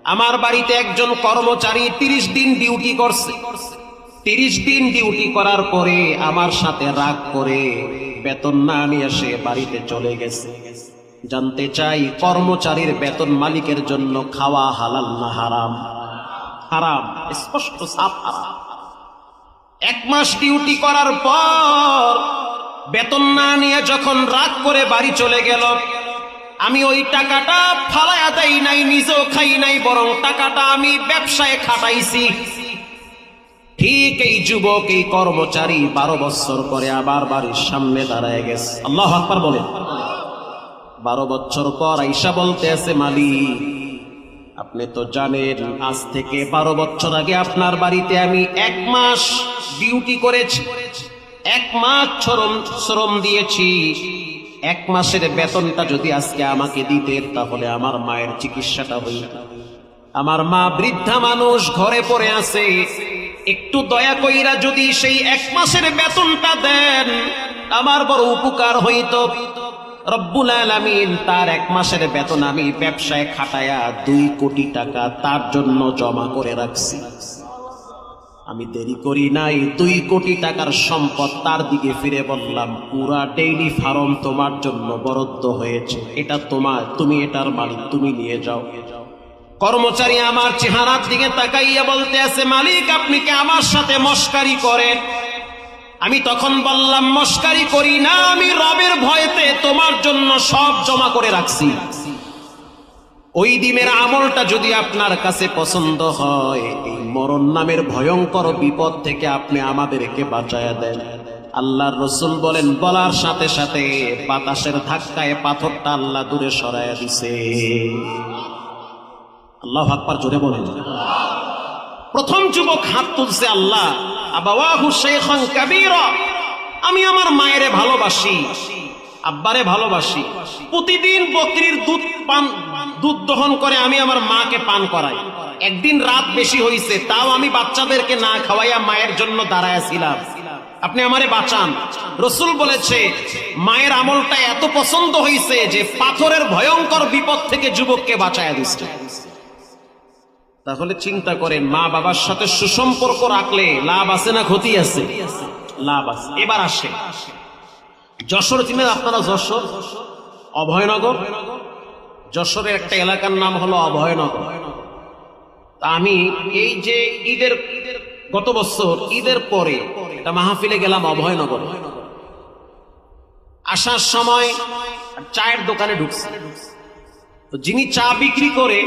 আমার বাড়িতে একজন কর্মচারী 30 দিন ডিউটি করছে। 30 দিন ডিউটি করার পরে আমার সাথে রাগ করে বেতন না নিয়ে সে বাড়িতে চলে গেছে। জানতে চাই, কর্মচারীর বেতন মালিকের জন্য খাওয়া হালাল না হারাম? হারাম, স্পষ্ট সাফ হারাম। 1 মাস ডিউটি করার পর বেতন না নিয়ে যখন রাগ করে বাড়ি চলে গেল, আমি ওই টাকাটা ফালায়া দেই নাই, নিজেও খাই নাই, বরং টাকাটা আমি ব্যবসায় খাটাইছি। ঠিক এই যুবক, এই কর্মচারী 12 বছর পরে আবার বাড়ির সামনে দাঁড়ায় গেছে। আল্লাহু আকবার বলে। 12 বছর পর আইসা বলতে আছে, মালিক আপনি তো জানেন আজ থেকে 12 বছর আগে আপনার বাড়িতে আমি 1 মাস ডিউটি করেছি, 1 মাস শ্রম দিয়েছি। 1 মাসের বেতনটা যদি আজকে আমাকে দিতেন তাহলে আমার মায়ের চিকিৎসাটা হইত। আমার মা বৃদ্ধা মানুষ, ঘরে পড়ে আছে, একটু দয়া কইরা যদি সেই 1 মাসের বেতনটা দেন আমার বড় উপকার হইত। রব্বুল আলামিন তার 1 মাসের বেতন আমি ব্যবসায় খাটায়া 2 কোটি টাকা তার জন্য জমা করে রাখছি। আমি দেরি করি নাই, 2 কোটি টাকার সম্পদ তার দিকে ফিরে বললাম, পুরা ডেইলি ফার্ম তোমার জন্য বরাদ্দ হয়েছে, এটা তোমার, তুমি এটার মালিক, তুমি নিয়ে যাও। কর্মচারী আমার চেহারার দিকে তাকাইয়া বলতে আছে, মালিক আপনি কি আমার সাথে মস্কারি করেন? আমি তখন বললাম, মস্কারি করি না, আমি রবের ভয়েতে তোমার জন্য সব জমা করে রাখছি। ওই দিনের আমলটা যদি আপনার কাছে পছন্দ হয়, এই মরণ নামের ভয়ঙ্কর বিপদ থেকে আপনি আমাদেরকে বাঁচায়া দেন। আল্লাহর রাসূল বলেন, বলার সাথে সাথে বাতাসের ধাক্কায় পাথরটা আল্লাহ দূরে সরাইয়া দিছে। আল্লাহু আকবার, জোরে বলেন। প্রথম যুবক হাত তুলছে, আল্লাহ আবাওয়াহু শাইখান কাবীরা, আমি আমার মায়েরে ভালোবাসি, আব্বারে ভালোবাসি, প্রতিদিন বকরির দুধ দহন করে আমি আমার মাকে পান করাই। একদিন রাত বেশি হইছে, তাও আমি বাচ্চাদেরকে না খাওয়াইয়া মায়ের জন্য দাঁড়ায় ছিলাম, আপনি আমারে বাঁচান। রাসূল বলেছে, মায়ের আমলটা এত পছন্দ হইছে যে পাথরের ভয়ঙ্কর বিপদ থেকে যুবককে বাঁচায়া দিচ্ছে। তাহলে চিন্তা করেন, মা বাবার সাথে সুসম্পর্ক রাখলে লাভ আছে না ক্ষতি আছে? লাভ আছে। এবার আসে যশোর, চিনেন আপনারা যশোর? অভয়নগর, যশোরের একটা এলাকার নাম হলো অভয়নগর। আমি এই যে ঈদের, গত বছর ঈদের পরে একটা মাহফিলে গেলাম অভয়নগর। আসার সময় চায়ের দোকানে ঢুকছে, তো যিনি চা বিক্রি করে